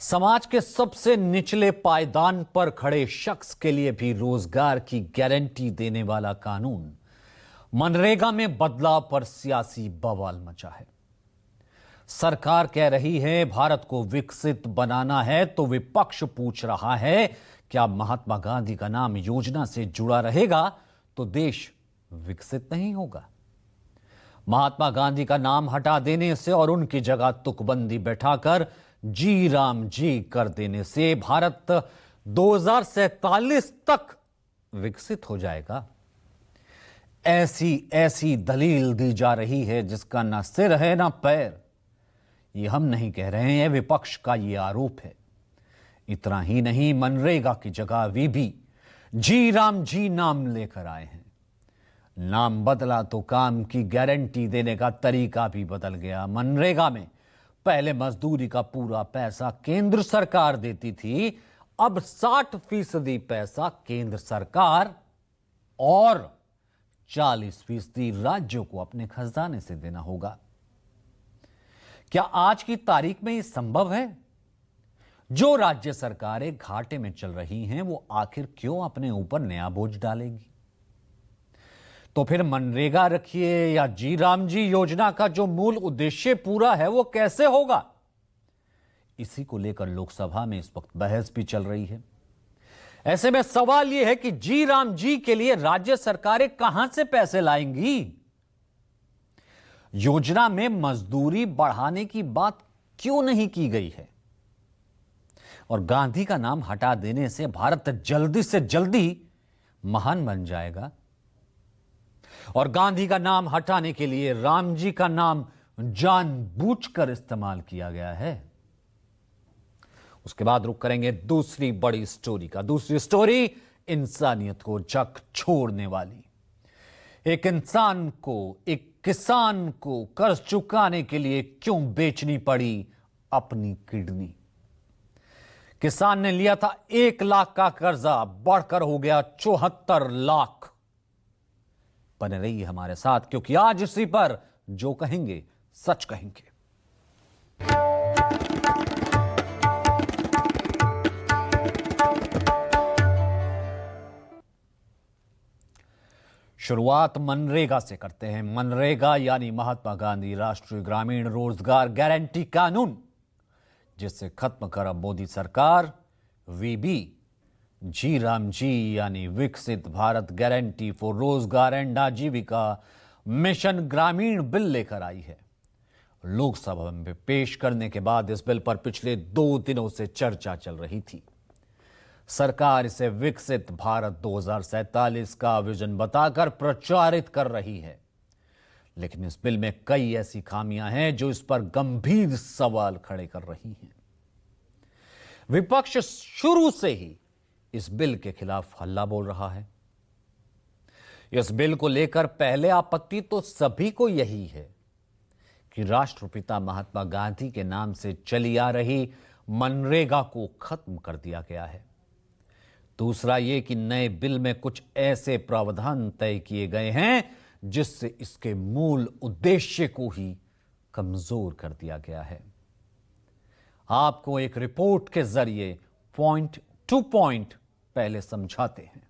समाज के सबसे निचले पायदान पर खड़े शख्स के लिए भी रोजगार की गारंटी देने वाला कानून मनरेगा में बदलाव पर सियासी बवाल मचा है। सरकार कह रही है भारत को विकसित बनाना है, तो विपक्ष पूछ रहा है क्या महात्मा गांधी का नाम योजना से जुड़ा रहेगा तो देश विकसित नहीं होगा। महात्मा गांधी का नाम हटा देने से और उनकी जगह तुकबंदी बैठाकर जी राम जी कर देने से भारत 2047 तक विकसित हो जाएगा। ऐसी दलील दी जा रही है जिसका ना सिर है ना पैर। ये हम नहीं कह रहे हैं, विपक्ष का ये आरोप है। इतना ही नहीं, मनरेगा की जगह वे भी जी राम जी नाम लेकर आए हैं। नाम बदला तो काम की गारंटी देने का तरीका भी बदल गया। मनरेगा में पहले मजदूरी का पूरा पैसा केंद्र सरकार देती थी, अब 60% पैसा केंद्र सरकार और 40% राज्यों को अपने खजाने से देना होगा। क्या आज की तारीख में यह संभव है? जो राज्य सरकारें घाटे में चल रही हैं, वो आखिर क्यों अपने ऊपर नया बोझ डालेगी? तो फिर मनरेगा रखिए या जी राम जी योजना का जो मूल उद्देश्य पूरा है वो कैसे होगा? इसी को लेकर लोकसभा में इस वक्त बहस भी चल रही है। ऐसे में सवाल यह है कि जी राम जी के लिए राज्य सरकारें कहां से पैसे लाएंगी? योजना में मजदूरी बढ़ाने की बात क्यों नहीं की गई है? और गांधी का नाम हटा देने से भारत जल्दी से जल्दी महान बन जाएगा। और गांधी का नाम हटाने के लिए राम जी का नाम जानबूझकर इस्तेमाल किया गया है। उसके बाद रुक करेंगे दूसरी बड़ी स्टोरी का। दूसरी स्टोरी इंसानियत को झकझोरने वाली। एक इंसान को, एक किसान को कर्ज चुकाने के लिए क्यों बेचनी पड़ी अपनी किडनी? किसान ने लिया था 1 लाख का कर्जा, बढ़कर हो गया 74 लाख। बने रहिए हमारे साथ, क्योंकि आज इसी पर जो कहेंगे सच कहेंगे। शुरुआत मनरेगा से करते हैं। मनरेगा यानी महात्मा गांधी राष्ट्रीय ग्रामीण रोजगार गारंटी कानून, जिसे खत्म कर अब मोदी सरकार वीबी जी राम जी यानी विकसित भारत गारंटी फॉर रोजगार एंड आजीविका मिशन ग्रामीण बिल लेकर आई है। लोकसभा में पेश करने के बाद इस बिल पर पिछले 2 दिनों से चर्चा चल रही थी। सरकार इसे विकसित भारत 2047 का विजन बताकर प्रचारित कर रही है, लेकिन इस बिल में कई ऐसी खामियां हैं जो इस पर गंभीर सवाल खड़े कर रही हैं। विपक्ष शुरू से ही इस बिल के खिलाफ हल्ला बोल रहा है। इस बिल को लेकर पहले आपत्ति तो सभी को यही है कि राष्ट्रपिता महात्मा गांधी के नाम से चली आ रही मनरेगा को खत्म कर दिया गया है। दूसरा यह कि नए बिल में कुछ ऐसे प्रावधान तय किए गए हैं जिससे इसके मूल उद्देश्य को ही कमजोर कर दिया गया है। आपको एक रिपोर्ट के जरिए पॉइंट टू पॉइंट पहले समझाते हैं।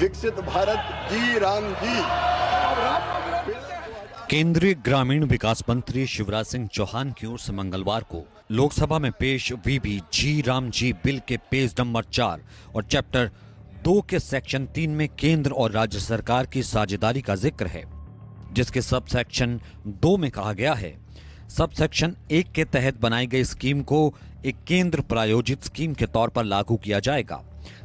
विकसित भारत जी राम जी। केंद्रीय ग्रामीण विकास मंत्री शिवराज सिंह चौहान की ओर से मंगलवार को लोकसभा में पेश वीबी जी राम जी बिल के पेज नंबर 4 और चैप्टर 2 के सेक्शन 3 में केंद्र और राज्य सरकार की साझेदारी का जिक्र है, जिसके सब सेक्शन 2 में कहा गया है सब सेक्शन 1 के तहत बनाई गई स्कीम को एक केंद्र प्रायोजित स्कीम के तौर पर लागू किया जाएगा,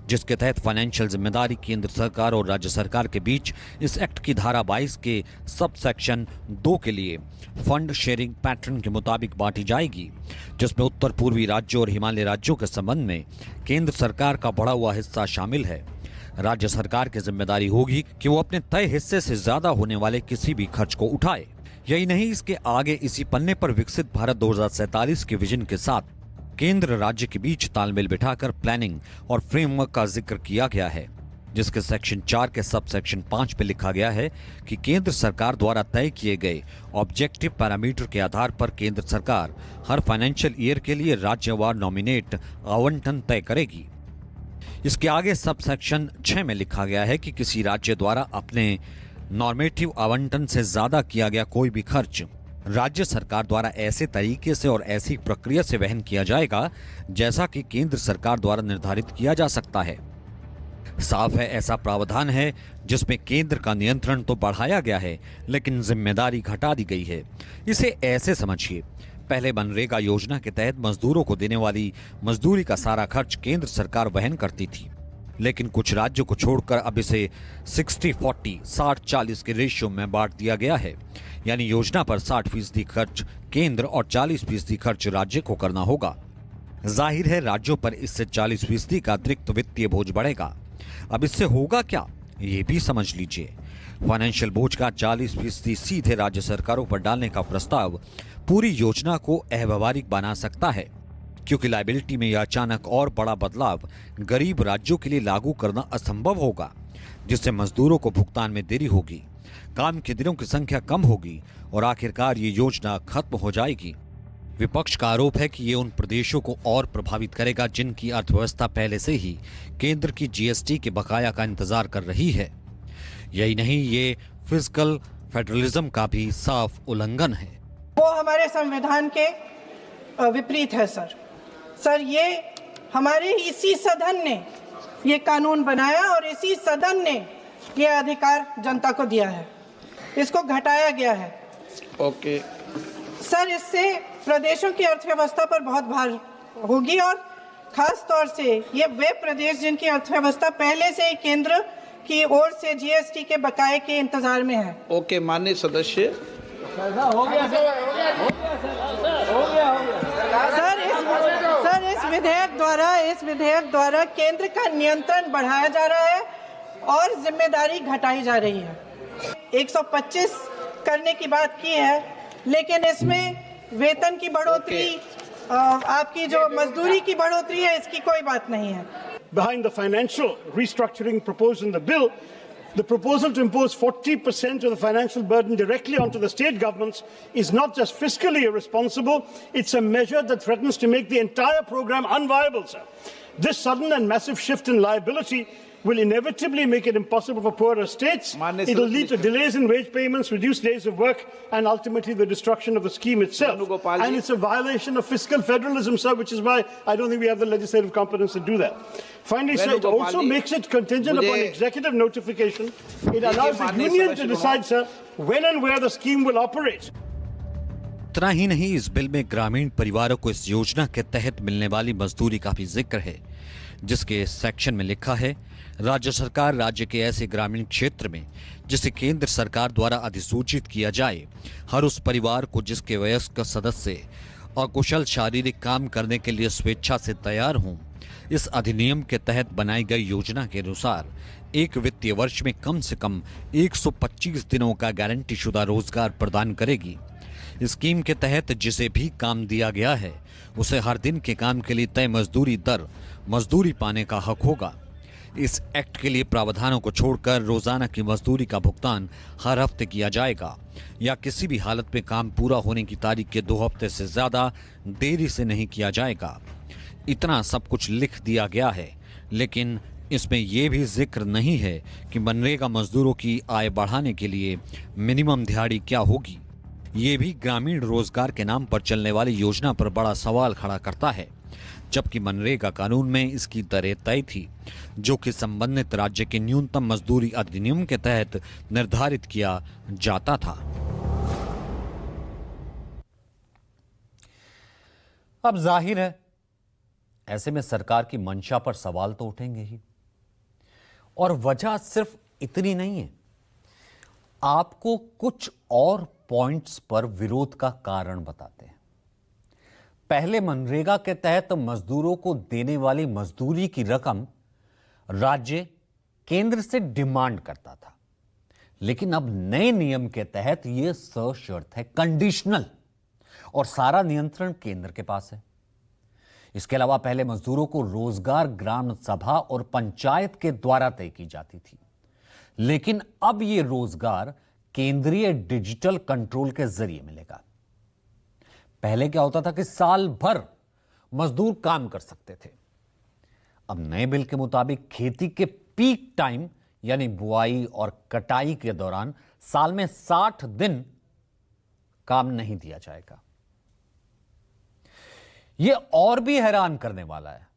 जिसके तहत फाइनेंशियल जिम्मेदारी केंद्र सरकार और राज्य सरकार के बीच इस एक्ट की धारा 22 के सब सेक्शन 2 के लिए फंड शेयरिंग पैटर्न के मुताबिक बांटी जाएगी, जिसमें उत्तर पूर्वी राज्यों और हिमालय राज्यों के संबंध में केंद्र सरकार का बढ़ा हुआ हिस्सा शामिल है। राज्य सरकार की जिम्मेदारी होगी कि वो अपने तय हिस्से से ज्यादा होने वाले किसी भी खर्च को उठाए। यही नहीं, इसके आगे इसी पन्ने पर विकसित भारत 2047 के विजन के साथ केंद्र राज्य के बीच तालमेल बिठाकर प्लानिंग और फ्रेमवर्क का जिक्र किया गया है। जिसके सेक्शन 4 के सब सेक्शन 5 में लिखा गया है कि केंद्र सरकार द्वारा तय किए गए ऑब्जेक्टिव पैरामीटर के आधार पर केंद्र सरकार हर फाइनेंशियल ईयर के लिए राज्यवार नॉमिनेट आवंटन तय करेगी। इसके आगे सब सेक्शन 6 में लिखा गया है कि किसी राज्य द्वारा अपने नॉर्मेटिव आवंटन से ज्यादा किया गया कोई भी खर्च राज्य सरकार द्वारा ऐसे तरीके से और ऐसी प्रक्रिया से वहन किया जाएगा जैसा कि केंद्र सरकार द्वारा निर्धारित किया जा सकता है। साफ है, ऐसा प्रावधान है जिसमें केंद्र का नियंत्रण तो बढ़ाया गया है लेकिन जिम्मेदारी घटा दी गई है। इसे ऐसे समझिए, पहले मनरेगा योजना के तहत मजदूरों को देने वाली मजदूरी का सारा खर्च केंद्र सरकार वहन करती थी, लेकिन कुछ राज्यों को छोड़कर अब इसे 60-40 60-40 के रेशियो में बांट दिया गया है। यानी योजना पर 60% खर्च केंद्र और 40% खर्च राज्य को करना होगा। जाहिर है राज्यों पर इससे 40% का अतिरिक्त वित्तीय बोझ बढ़ेगा। अब इससे होगा क्या, ये भी समझ लीजिए। फाइनेंशियल बोझ का 40% सीधे राज्य सरकारों पर डालने का प्रस्ताव पूरी योजना को अव्यवहारिक बना सकता है, क्योंकि लायबिलिटी में यह अचानक और बड़ा बदलाव गरीब राज्यों के लिए लागू करना असंभव होगा, जिससे मजदूरों को भुगतान में देरी होगी, काम के दिनों की संख्या कम होगी और आखिरकार ये योजना खत्म हो जाएगी। विपक्ष का आरोप है कि ये उन प्रदेशों को और प्रभावित करेगा जिनकी अर्थव्यवस्था पहले से ही केंद्र की जीएसटी के बकाया का इंतजार कर रही है। यही नहीं, ये फिस्कल फेडरलिज्म का भी साफ उल्लंघन है। वो हमारे संविधान के विपरीत है सर, ये हमारे इसी सदन ने ये कानून बनाया और इसी सदन ने ये अधिकार जनता को दिया है, इसको घटाया गया है। ओके सर, इससे प्रदेशों की अर्थव्यवस्था पर बहुत भार होगी और खास तौर से ये वे प्रदेश जिनकी अर्थव्यवस्था पहले से ही केंद्र की ओर से जीएसटी के बकाये के इंतजार में है। ओके माननीय सदस्य, सर इस विधेयक द्वारा केंद्र का नियंत्रण बढ़ाया जा रहा है और जिम्मेदारी घटाई जा रही है। 125 करने की बात की है, लेकिन इसमें वेतन की बढ़ोतरी, आपकी जो मजदूरी की बढ़ोतरी है, इसकी कोई बात नहीं है। Behind the financial restructuring proposed in the bill, the proposal to impose 40% of the financial burden directly onto the state governments is not just fiscally irresponsible, it's a measure that threatens to make the entire program unviable, sir. This sudden and massive shift in liability will inevitably make it impossible for poorer states. It will lead to delays in wage payments, reduced days of work, and ultimately the destruction of the scheme itself. And it's a violation of fiscal federalism, sir, which is why I don't think we have the legislative competence to do that. Finally, sir, it also makes it contingent upon executive notification. It allows the union to decide, sir, when and where the scheme will operate. इतना ही नहीं, इस bill में ग्रामीण परिवारों को इस योजना के तहत मिलने वाली मजदूरी का भी जिक्र है, जिसके सेक्शन में लिखा है, राज्य सरकार राज्य के ऐसे ग्रामीण क्षेत्र में जिसे केंद्र सरकार द्वारा अधिसूचित किया जाए, हर उस परिवार को जिसके वयस्क सदस्य और कुशल शारीरिक काम करने के लिए स्वेच्छा से तैयार हों, इस अधिनियम के तहत बनाई गई योजना के अनुसार एक वित्तीय वर्ष में कम से कम 125 दिनों का गारंटी शुदा रोजगार प्रदान करेगी। स्कीम के तहत जिसे भी काम दिया गया है उसे हर दिन के काम के लिए तय मजदूरी दर मजदूरी पाने का हक होगा। इस एक्ट के लिए प्रावधानों को छोड़कर रोजाना की मजदूरी का भुगतान हर हफ्ते किया जाएगा या किसी भी हालत में काम पूरा होने की तारीख के 2 हफ्ते से ज्यादा देरी से नहीं किया जाएगा। इतना सब कुछ लिख दिया गया है, लेकिन इसमें यह भी जिक्र नहीं है कि मनरेगा मजदूरों की आय बढ़ाने के लिए मिनिमम दिहाड़ी क्या होगी। ये भी ग्रामीण रोजगार के नाम पर चलने वाली योजना पर बड़ा सवाल खड़ा करता है, जबकि मनरेगा कानून में इसकी दरें तय थी, जो कि संबंधित राज्य के न्यूनतम मजदूरी अधिनियम के तहत निर्धारित किया जाता था। अब जाहिर है, ऐसे में सरकार की मंशा पर सवाल तो उठेंगे ही, और वजह सिर्फ इतनी नहीं है। आपको कुछ और पॉइंट्स पर विरोध का कारण बताते हैं। पहले मनरेगा के तहत मजदूरों को देने वाली मजदूरी की रकम राज्य केंद्र से डिमांड करता था, लेकिन अब नए नियम के तहत यह सशर्त है, कंडीशनल, और सारा नियंत्रण केंद्र के पास है। इसके अलावा पहले मजदूरों को रोजगार ग्राम सभा और पंचायत के द्वारा तय की जाती थी, लेकिन अब यह रोजगार केंद्रीय डिजिटल कंट्रोल के जरिए मिलेगा। पहले क्या होता था कि साल भर मजदूर काम कर सकते थे। अब नए बिल के मुताबिक खेती के पीक टाइम यानी बुआई और कटाई के दौरान साल में 60 दिन काम नहीं दिया जाएगा। यह और भी हैरान करने वाला है,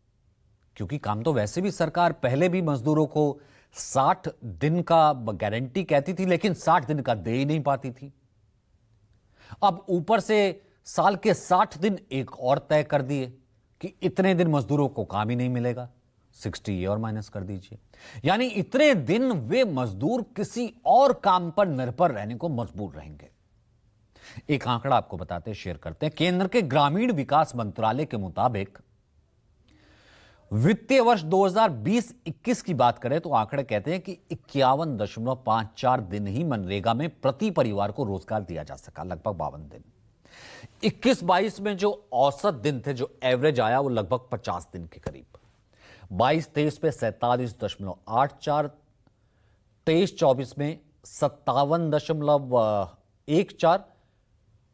क्योंकि काम तो वैसे भी सरकार पहले भी मजदूरों को 60 दिन का गारंटी कहती थी, लेकिन 60 दिन का दे ही नहीं पाती थी। अब ऊपर से साल के 60 दिन एक और तय कर दिए कि इतने दिन मजदूरों को काम ही नहीं मिलेगा। 60 ये और माइनस कर दीजिए, यानी इतने दिन वे मजदूर किसी और काम पर निर्भर रहने को मजबूर रहेंगे। एक आंकड़ा आपको बताते शेयर करते हैं। केंद्र के ग्रामीण विकास मंत्रालय के मुताबिक वित्तीय वर्ष 2020-21 की बात करें तो आंकड़े कहते हैं कि 51.54 दिन ही मनरेगा में प्रति परिवार को रोजगार दिया जा सका, लगभग 52 दिन। 21-22 में जो औसत दिन थे, जो एवरेज आया, वो लगभग 50 दिन के करीब। 22-23 पे 47.84, 23-24 में 57.14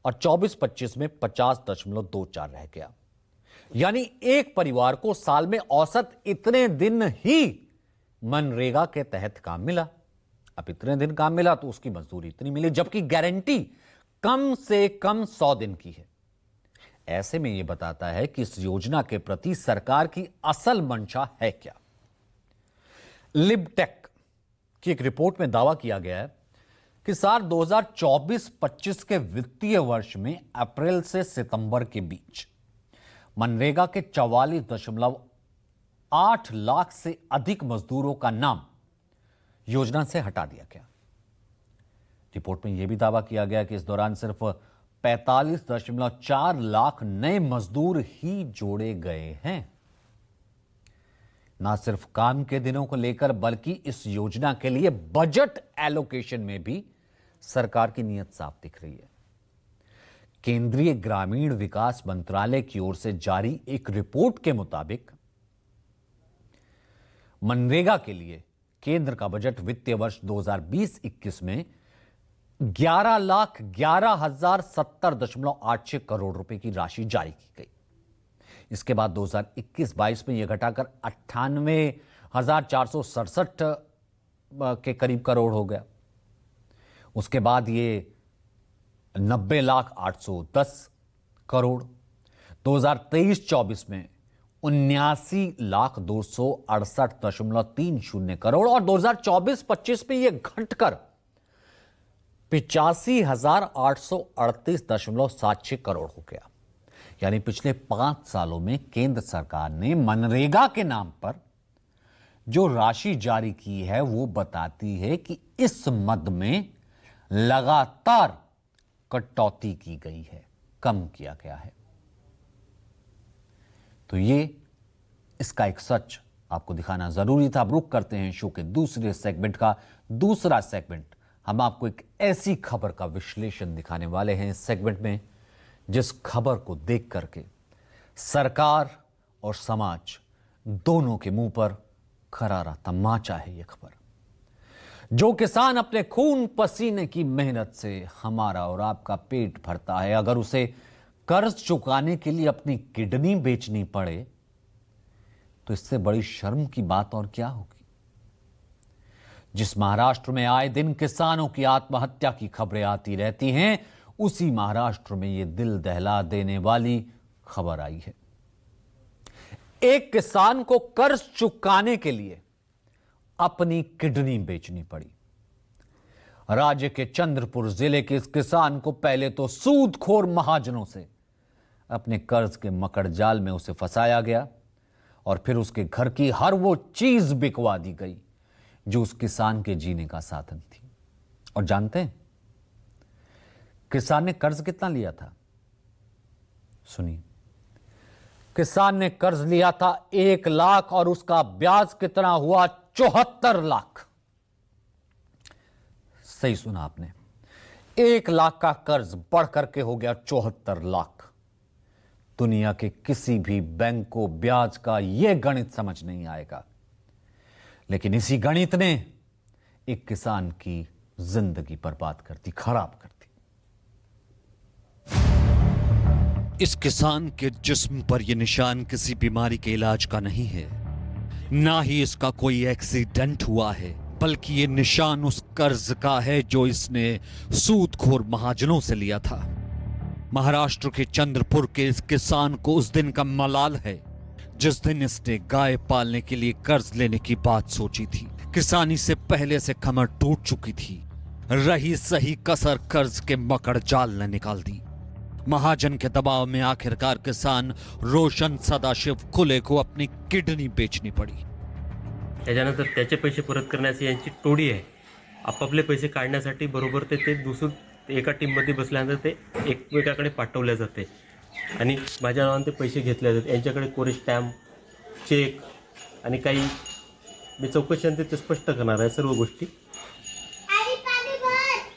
और 24-25 में 50.24 रह गया। यानी एक परिवार को साल में औसत इतने दिन ही मनरेगा के तहत काम मिला। अब इतने दिन काम मिला तो उसकी मजदूरी इतनी मिली, जबकि गारंटी कम से कम 100 दिन की है। ऐसे में यह बताता है कि इस योजना के प्रति सरकार की असल मंशा है क्या। लिबटेक की एक रिपोर्ट में दावा किया गया है कि साल 2024-25 के वित्तीय वर्ष में अप्रैल से सितंबर के बीच मनरेगा के 44.8 लाख से अधिक मजदूरों का नाम योजना से हटा दिया गया। रिपोर्ट में यह भी दावा किया गया कि इस दौरान सिर्फ 45.4 लाख नए मजदूर ही जोड़े गए हैं। ना सिर्फ काम के दिनों को लेकर, बल्कि इस योजना के लिए बजट एलोकेशन में भी सरकार की नीयत साफ दिख रही है। केंद्रीय ग्रामीण विकास मंत्रालय की ओर से जारी एक रिपोर्ट के मुताबिक मनरेगा के लिए केंद्र का बजट वित्तीय वर्ष 2020-21 में 11,11,070.86 करोड़ रुपए की राशि जारी की गई। इसके बाद 2021-22 में यह घटाकर 98,467 के करीब करोड़ हो गया। उसके बाद ये 90,810 करोड़, 2023-24 में 79,268.30 करोड़ और 2024-25 में यह घटकर 85,838.76 करोड़ हो गया। यानी पिछले 5 सालों में केंद्र सरकार ने मनरेगा के नाम पर जो राशि जारी की है वो बताती है कि इस मद में लगातार कटौती की गई है, कम किया गया है। तो ये इसका एक सच आपको दिखाना जरूरी था। अब रुक करते हैं शो के दूसरे सेगमेंट का। दूसरा सेगमेंट हम आपको एक ऐसी खबर का विश्लेषण दिखाने वाले हैं इस सेगमेंट में जिस खबर को देख करके सरकार और समाज दोनों के मुंह पर करारा तमाचा है। यह खबर, जो किसान अपने खून पसीने की मेहनत से हमारा और आपका पेट भरता है, अगर उसे कर्ज चुकाने के लिए अपनी किडनी बेचनी पड़े तो इससे बड़ी शर्म की बात और क्या होगी। जिस महाराष्ट्र में आए दिन किसानों की आत्महत्या की खबरें आती रहती हैं, उसी महाराष्ट्र में यह दिल दहला देने वाली खबर आई है। एक किसान को कर्ज चुकाने के लिए अपनी किडनी बेचनी पड़ी। राज्य के चंद्रपुर जिले के इस किसान को पहले तो सूदखोर महाजनों से अपने कर्ज के मकड़ जाल में उसे फंसाया गया और फिर उसके घर की हर वो चीज बिकवा दी गई जो उस किसान के जीने का साधन थी। और जानते हैं किसान ने कर्ज कितना लिया था? सुनिए, किसान ने कर्ज लिया था 1 लाख और उसका ब्याज कितना हुआ? 74 लाख। सही सुना आपने, 1 लाख का कर्ज बढ़ करके हो गया 74 लाख। दुनिया के किसी भी बैंक को ब्याज का यह गणित समझ नहीं आएगा, लेकिन इसी गणित ने एक किसान की जिंदगी बर्बाद कर दी, खराब कर दी। इस किसान के जिस्म पर यह निशान किसी बीमारी के इलाज का नहीं है, ना ही इसका कोई एक्सीडेंट हुआ है, बल्कि ये निशान उस कर्ज का है जो इसने सूदखोर महाजनों से लिया था। महाराष्ट्र के चंद्रपुर के इस किसान को उस दिन का मलाल है जिस दिन इसने गाय पालने के लिए कर्ज लेने की बात सोची थी। किसानी से पहले से कमर टूट चुकी थी, रही सही कसर कर्ज के मकड़ जाल ने निकाल दी। महाजन के दबाव में आखिरकार किसान रोशन सदाशिव कुले को अपनी किडनी बेचनी पड़ी। त्याच्यानंतर त्याचे पैसे परत करण्याची यांची टोळी आहे। आपापले पैसे काढण्यासाठी बरोबर ते दुसरं एका टीममध्ये बसल्यानंतर ते एकमेकाकडे पाठवले जाते आणि माझ्या नावाने ते पैसे घेतले जातात। यांच्याकडे कोरे स्टॅम्प, चेक आणि काही मी चौकशीनंतर ते स्पष्ट करणार आहे सर्व गोष्टी।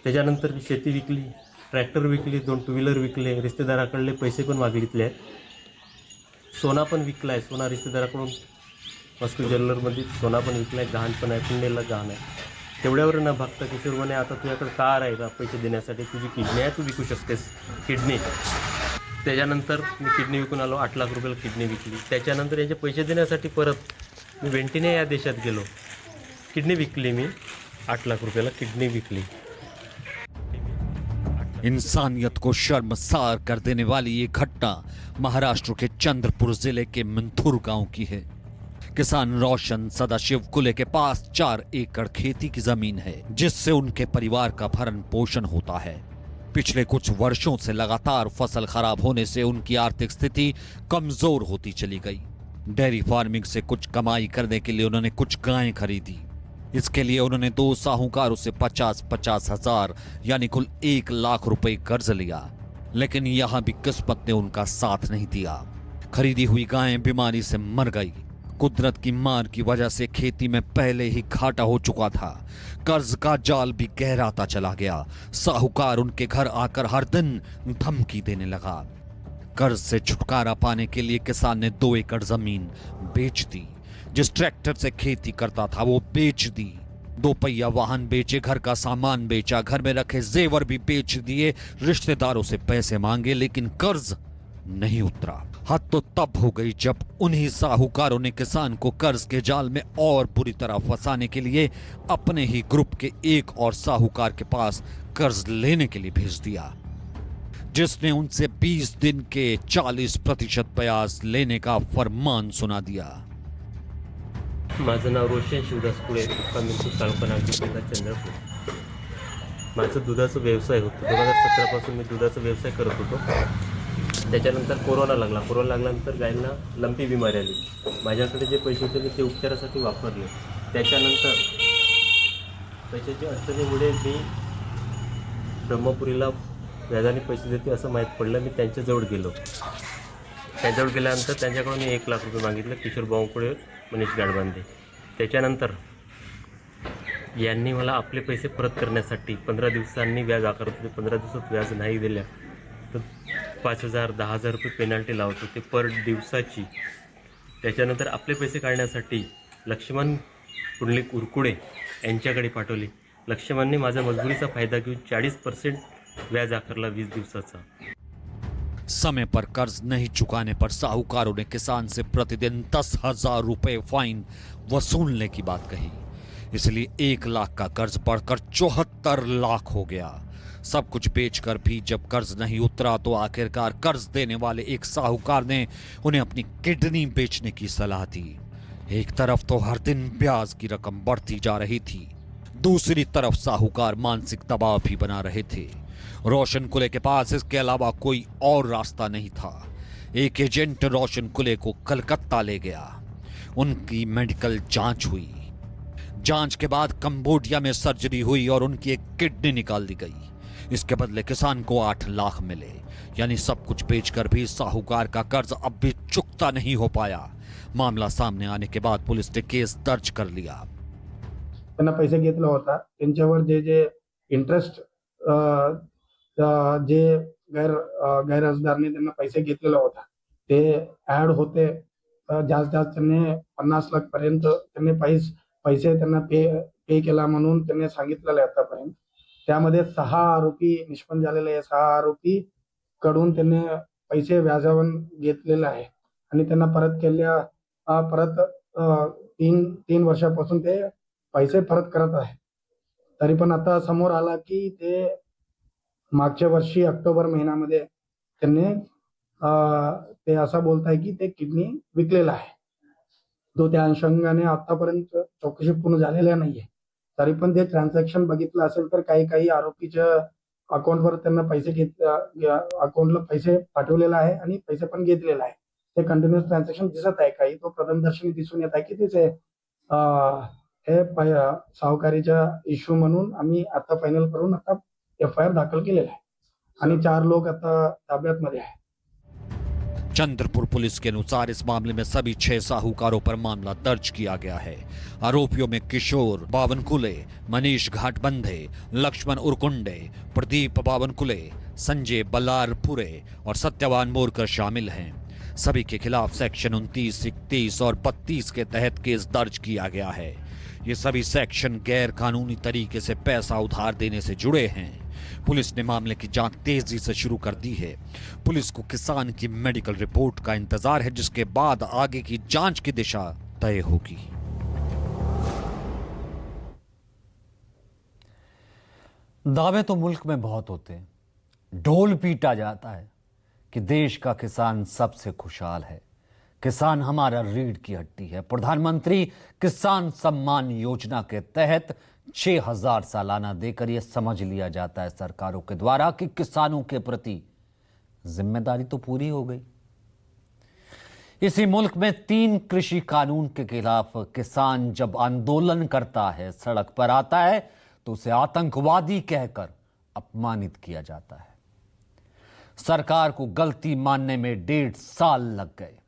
त्याच्यानंतर मी शेती विकली, ट्रॅक्टर विकली, 2 टू व्हीलर विकले, रिश्तेदाराकडले पैसे पण मागितले आहेत, सोना पण विकला आहे। सोना रिश्तेदाराकडून मस्को ज्वेलरमध्ये सोना पण विकला आहे, गहाण पण आहे, पुण्याला गहाण आहे। तेवढ्यावर न भागता किशोर म्हणे आता तुझ्याकडे कार आहे का पैसे देण्यासाठी, तुझी किडनी आहे, तू विकू शकतेस किडनी। त्याच्यानंतर मी किडनी विकून आलो, 8 लाख रुपयाला किडनी विकली। त्याच्यानंतर याचे पैसे देण्यासाठी परत मी वेंटीने या देशात गेलो, किडनी विकली, मी 8 लाख रुपयाला किडनी विकली। इंसानियत को शर्मसार कर देने वाली ये घटना महाराष्ट्र के चंद्रपुर जिले के मंथुर गांव की है। किसान रोशन सदाशिव कुले के पास 4 एकड़ खेती की जमीन है जिससे उनके परिवार का भरण पोषण होता है। पिछले कुछ वर्षों से लगातार फसल खराब होने से उनकी आर्थिक स्थिति कमजोर होती चली गई। डेयरी फार्मिंग से कुछ कमाई करने के लिए उन्होंने कुछ गायें खरीदी। इसके लिए उन्होंने 2 साहूकारों से 50-50 हजार यानी कुल 1 लाख रुपए कर्ज लिया, लेकिन यहां भी किस्मत ने उनका साथ नहीं दिया। खरीदी हुई गायें बीमारी से मर गई। कुदरत की मार की वजह से खेती में पहले ही घाटा हो चुका था। कर्ज का जाल भी गहराता चला गया। साहूकार उनके घर आकर हर दिन धमकी देने लगा। कर्ज से छुटकारा पाने के लिए किसान ने 2 एकड़ जमीन बेच दी। जिस ट्रैक्टर से खेती करता था वो बेच दी। 2 पहिया वाहन बेचे, घर का सामान बेचा, घर में रखे जेवर भी बेच दिए, रिश्तेदारों से पैसे मांगे, लेकिन कर्ज नहीं उतरा। हद तो तब हो गई जब उन्हीं साहूकारों ने किसान को कर्ज के जाल में और बुरी तरह फंसाने के लिए अपने ही ग्रुप के एक और साहूकार के पास कर्ज लेने के लिए भेज दिया, जिसने उनसे 20 दिन के 40% ब्याज लेने का फरमान सुना दिया। माझं नाव रोशन शिवदास कुळे, मुक्काम तालुका जिल्हा चंद्रपूर। माझं दुधाचा व्यवसाय होता। 2017 पासून मी दुधाचा व्यवसाय करत होतो। त्याच्यानंतर कोरोना लागल्यानंतर गायींना लंपी बिमारी आली। माझ्याकडे जे पैसे होते ते उपचारासाठी वापरले। त्याच्यानंतर पैशाच्या अडचणीमुळे मी ब्रह्मपुरीला व्याजाने पैसे देते असं माहीत पडलं। मी त्यांच्याजवळ गेलो। त्याजवळ गेल्यानंतर त्यांच्याकडून मी 1 लाख रुपये मागितले, किशोर बावनकुळे, मनीष गाडबांधे। त्याच्यानंतर यांनी मला आपले पैसे परत करण्यासाठी 15 दिवसांनी व्याज आकारत होते। 15 दिवसात व्याज नाही दिल्या तर 5,000-10,000 रुपये पेनल्टी लावत होते पर दिवसाची। त्याच्यानंतर आपले पैसे काढण्यासाठी लक्ष्मण पुंडलिक उरकुडे यांच्याकडे पाठवले। लक्ष्मणने माझा मजबुरीचा फायदा घेऊन 40% व्याज आकारला 20 दिवसाचा। समय पर कर्ज नहीं चुकाने पर साहूकारों ने किसान से प्रतिदिन 10,000 रुपए फाइन वसूलने की बात कही। इसलिए 1 लाख का कर्ज बढ़कर 74 लाख हो गया। सब कुछ बेचकर भी जब कर्ज नहीं उतरा तो आखिरकार कर्ज देने वाले एक साहूकार ने उन्हें अपनी किडनी बेचने की सलाह दी। एक तरफ तो हर दिन ब्याज की रकम बढ़ती जा रही थी, दूसरी तरफ साहूकार मानसिक दबाव भी बना रहे थे। रोशन कुले के पास इसके अलावा कोई और रास्ता नहीं था। एक एजेंट रोशन कुले को कलकत्ता ले गया। उनकी मेडिकल जांच हुई। जांच के बाद कंबोडिया में सर्जरी हुई और उनकी एक किडनी निकाल दी गई। इसके बदले किसान को 8 लाख मिले। यानी सब कुछ बेचकर भी साहूकार का कर्ज अब भी चुकता नहीं हो पाया। मामला सामने आने के बाद पुलिस ने केस दर्ज कर लिया। त्यांना पैसे घेतला होता, त्यांच्यावर जे इंटरेस्ट जे गैरअर्जदारांनी त्यांना पैसे घेतलेला होता ते ऍड होते. जास्त त्यांनी 50 लाख पर्यंत त्यांनी पैसे त्यांना पे केला म्हणून त्यांनी सांगितलेलं आहे आतापर्यंत. त्यामध्ये 6 आरोपी निष्पन्न झालेले आहे. 6 आरोपी कडून त्यांनी पैसे व्याजावर घेतलेले आहे आणि त्यांना परत 3 वर्षापासून ते पैसे परत करत आहे. तरी पण आता समोर आला की ते मागच्या वर्षी ऑक्टोबर महिन्यामध्ये त्यांनी ते असं बोलताय की ते किडनी विकलेला आहे. तो त्या अनुषंगाने आतापर्यंत चौकशी पूर्ण झालेल्या नाहीये. तरी पण ते ट्रान्झॅक्शन बघितलं असेल तर काही आरोपीच्या अकाउंटवर त्यांना अकाउंटला पैसे पाठवलेला आहे आणि पैसे पण घेतलेला आहे. ते कंटिन्युअस ट्रान्झॅक्शन दिसत आहे. काही तो प्रथमदर्शनी दिसून येत आहे की त्याचे हे सावकारीचा इश्यू म्हणून आम्ही आता फायनल करून आता FIR दाखल केलेला आहे आणि 4 लोक आता ताब्यात मध्ये आहे. चंद्रपुर पुलिस के अनुसार इस मामले में सभी 6 साहूकारों पर मामला दर्ज किया गया है। आरोपियों में किशोर बावनकुले, मनीष घाटबंधे, लक्ष्मण उरकुंडे, प्रदीप बावनकुले, संजय बल्लारपुरे और सत्यवान मोरकर शामिल हैं। सभी के खिलाफ सेक्शन 29, 31 और 32 के तहत केस दर्ज किया गया है। ये सभी सेक्शन गैर कानूनी तरीके से पैसा उधार देने से जुड़े हैं। पुलिस ने मामले की जांच तेजी से शुरू कर दी है। पुलिस को किसान की मेडिकल रिपोर्ट का इंतजार है, जिसके बाद आगे की जांच की दिशा तय होगी। दावे तो मुल्क में बहुत होते हैं, ढोल पीटा जाता है कि देश का किसान सबसे खुशहाल है, किसान हमारा रीढ़ की हड्डी है। प्रधानमंत्री किसान सम्मान योजना के तहत 6,000 सालाना देकर यह समझ लिया जाता है सरकारों के द्वारा कि किसानों के प्रति जिम्मेदारी तो पूरी हो गई। इसी मुल्क में 3 कृषि कानून के खिलाफ किसान जब आंदोलन करता है, सड़क पर आता है, तो उसे आतंकवादी कहकर अपमानित किया जाता है। सरकार को गलती मानने में 1.5 साल लग गए।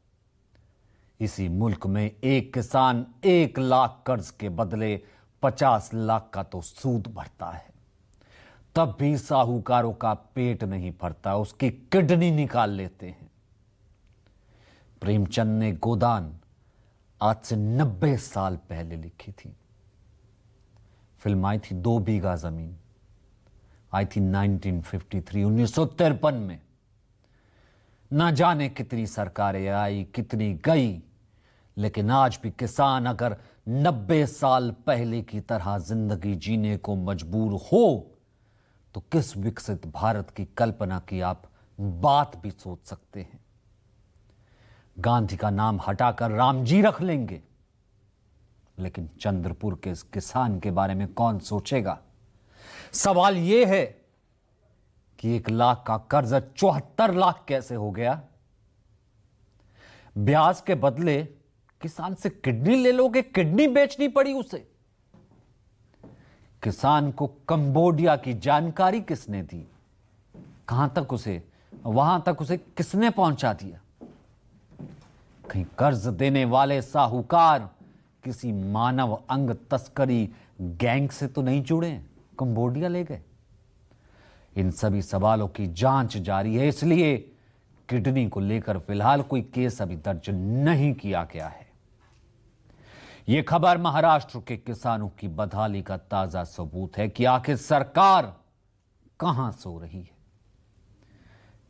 इसी मुल्क में एक किसान 1 लाख कर्ज के बदले 50 लाख का तो सूद भरता है, तब भी साहूकारों का पेट नहीं भरता, उसकी किडनी निकाल लेते हैं। प्रेमचंद ने गोदान आज से 90 साल पहले लिखी थी। फिल्म आई थी 2 बीघा जमीन, आई थी 1953 में। ना जाने कितनी सरकारें आई, कितनी गई, लेकिन आज भी किसान अगर 90 साल पहले की तरह जिंदगी जीने को मजबूर हो तो किस विकसित भारत की कल्पना की आप बात भी सोच सकते हैं। गांधी का नाम हटाकर रामजी रख लेंगे, लेकिन चंद्रपुर के इस किसान के बारे में कौन सोचेगा। सवाल यह है कि 1 लाख का कर्ज 74 लाख कैसे हो गया। ब्याज के बदले किसान से किडनी ले लोगे, किडनी बेचनी पड़ी उसे। किसान को कंबोडिया की जानकारी किसने दी, कहां तक उसे, वहां तक उसे किसने पहुंचा दिया। कहीं कर्ज देने वाले साहूकार किसी मानव अंग तस्करी गैंग से तो नहीं जुड़े, कंबोडिया ले गए। इन सभी सवालों की जांच जारी है, इसलिए किडनी को लेकर फिलहाल कोई केस अभी दर्ज नहीं किया गया है। यह खबर महाराष्ट्र के किसानों की बदहाली का ताजा सबूत है कि आखिर सरकार कहां सो रही है।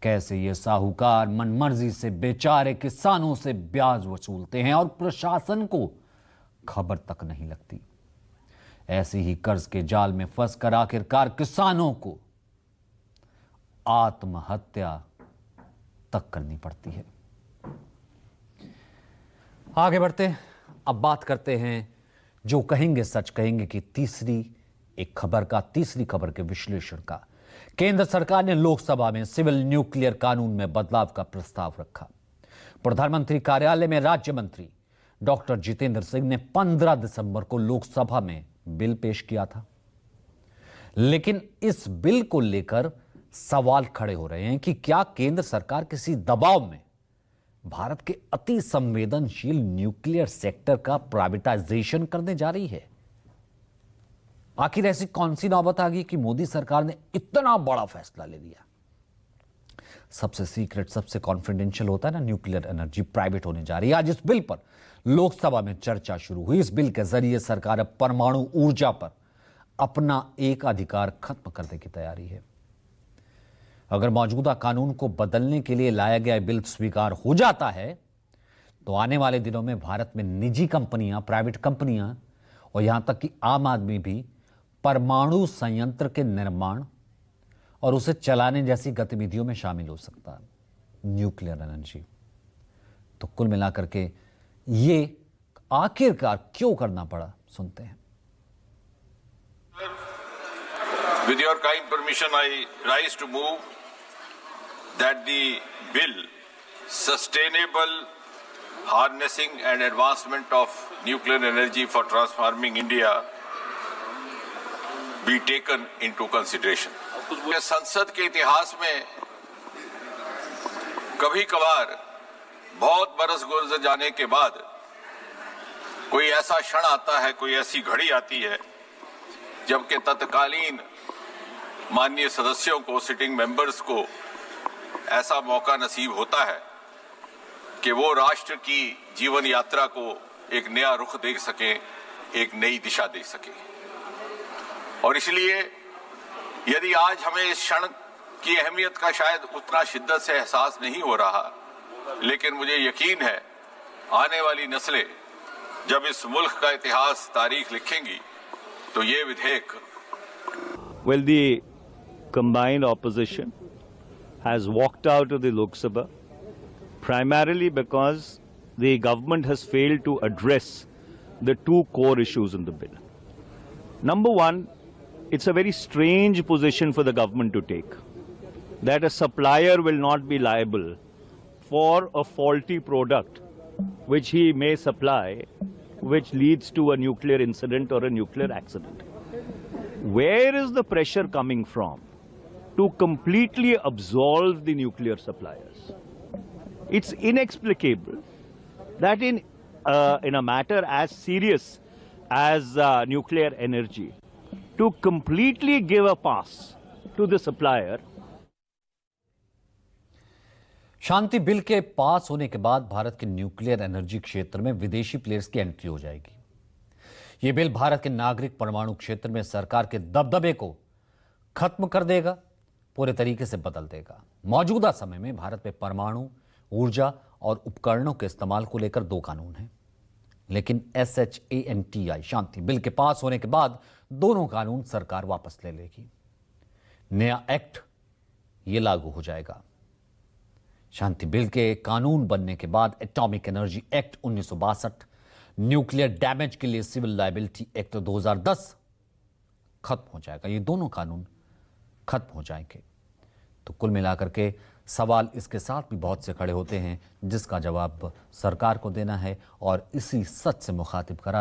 कैसे ये साहूकार मनमर्जी से बेचारे किसानों से ब्याज वसूलते हैं और प्रशासन को खबर तक नहीं लगती। ऐसे ही कर्ज के जाल में फंसकर आखिरकार किसानों को आत्महत्या तक करनी पड़ती है। आगे बढ़ते, अब बात करते हैं जो कहेंगे सच कहेंगे कि तीसरी खबर के विश्लेषण का। केंद्र सरकार ने लोकसभा में सिविल न्यूक्लियर कानून में बदलाव का प्रस्ताव रखा। प्रधानमंत्री कार्यालय में राज्य मंत्री डॉक्टर जितेंद्र सिंह ने 15 दिसंबर को लोकसभा में बिल पेश किया था, लेकिन इस बिल को लेकर सवाल खड़े हो रहे हैं कि क्या केंद्र सरकार किसी दबाव में भारत के अति संवेदनशील न्यूक्लियर सेक्टर का प्राइवेटाइजेशन करने जा रही है। आखिर ऐसी कौन सी नौबत आ गई कि मोदी सरकार ने इतना बड़ा फैसला ले लिया। सबसे सीक्रेट, सबसे कॉन्फिडेंशियल होता है ना, न्यूक्लियर एनर्जी प्राइवेट होने जा रही है। आज इस बिल पर लोकसभा में चर्चा शुरू हुई। इस बिल के जरिए सरकार अब परमाणु ऊर्जा पर अपना एक अधिकार खत्म करने की तैयारी है। अगर मौजूदा कानून को बदलने के लिए लाया गया बिल स्वीकार हो जाता है तो आने वाले दिनों में भारत में निजी कंपनियां, प्राइवेट कंपनियां और यहां तक कि आम आदमी भी परमाणु संयंत्र के निर्माण और उसे चलाने जैसी गतिविधियों में शामिल हो सकता है। न्यूक्लियर एनर्जी तो कुल मिलाकर के ये आखिरकार क्यों करना पड़ा, सुनते हैं। With your kind permission, I rise to move that the bill Sustainable Harnessing and Advancement of Nuclear Energy for Transforming India be taken into consideration. संसद के इतिहास में कभी कभार बहुत बरस गुजर जाने के बाद कोई ऐसा क्षण आता है, कोई ऐसी घड़ी आती है जबकि तत्कालीन माननीय सदस्यों को, सिटिंग मेंबर्स को ऐसा मौका नसीब होता है कि वो राष्ट्र की जीवन यात्रा को एक नया रुख दे सकें, एक नई दिशा दे सकें। और इसलिए यदि आज हमें इस क्षण की अहमियत का शायद उतना शिद्दत से एहसास नहीं हो रहा, लेकिन मुझे यकीन है आने वाली नस्लें जब इस मुल्क का इतिहास, तारीख लिखेंगी तो ये विधेयक Well, the combined opposition has walked out of the Lok Sabha primarily because the government has failed to address the two core issues in the bill. Number one, it's a very strange position for the government to take, that a supplier will not be liable for a faulty product which he may supply, which leads to a nuclear incident or a nuclear accident. Where is the pressure coming from to completely absolve the nuclear suppliers? It's inexplicable that in a matter as serious as nuclear energy, to completely give a pass to the supplier. Shanti bill के पास होने के बाद भारत के nuclear energy क्षेत्र में विदेशी players की entry हो जाएगी। यह बिल भारत के नागरिक परमाणु क्षेत्र में सरकार के दबदबे को खत्म कर देगा, पूरे तरीके से बदल देगा। मौजूदा समय में भारत में परमाणु ऊर्जा और उपकरणों के इस्तेमाल को लेकर दो कानून हैं, लेकिन SHANTI शांति बिल के पास होने के बाद दोनों कानून सरकार वापस ले लेगी। नया एक्ट ये लागू हो जाएगा। शांति बिल के कानून बनने के बाद atomic energy act 1962, nuclear damage के लिए सिविल लायबिलिटी एक्ट 2010 खत्म हो जाएगा। ये दोनों कानून खत्म हो जाएंगे। तो कुल मिलाकर के सवाल इसके साथ भी बहुत से खड़े होते हैं जिसका जवाब सरकार को देना है और इसी सच से मुखातिब करा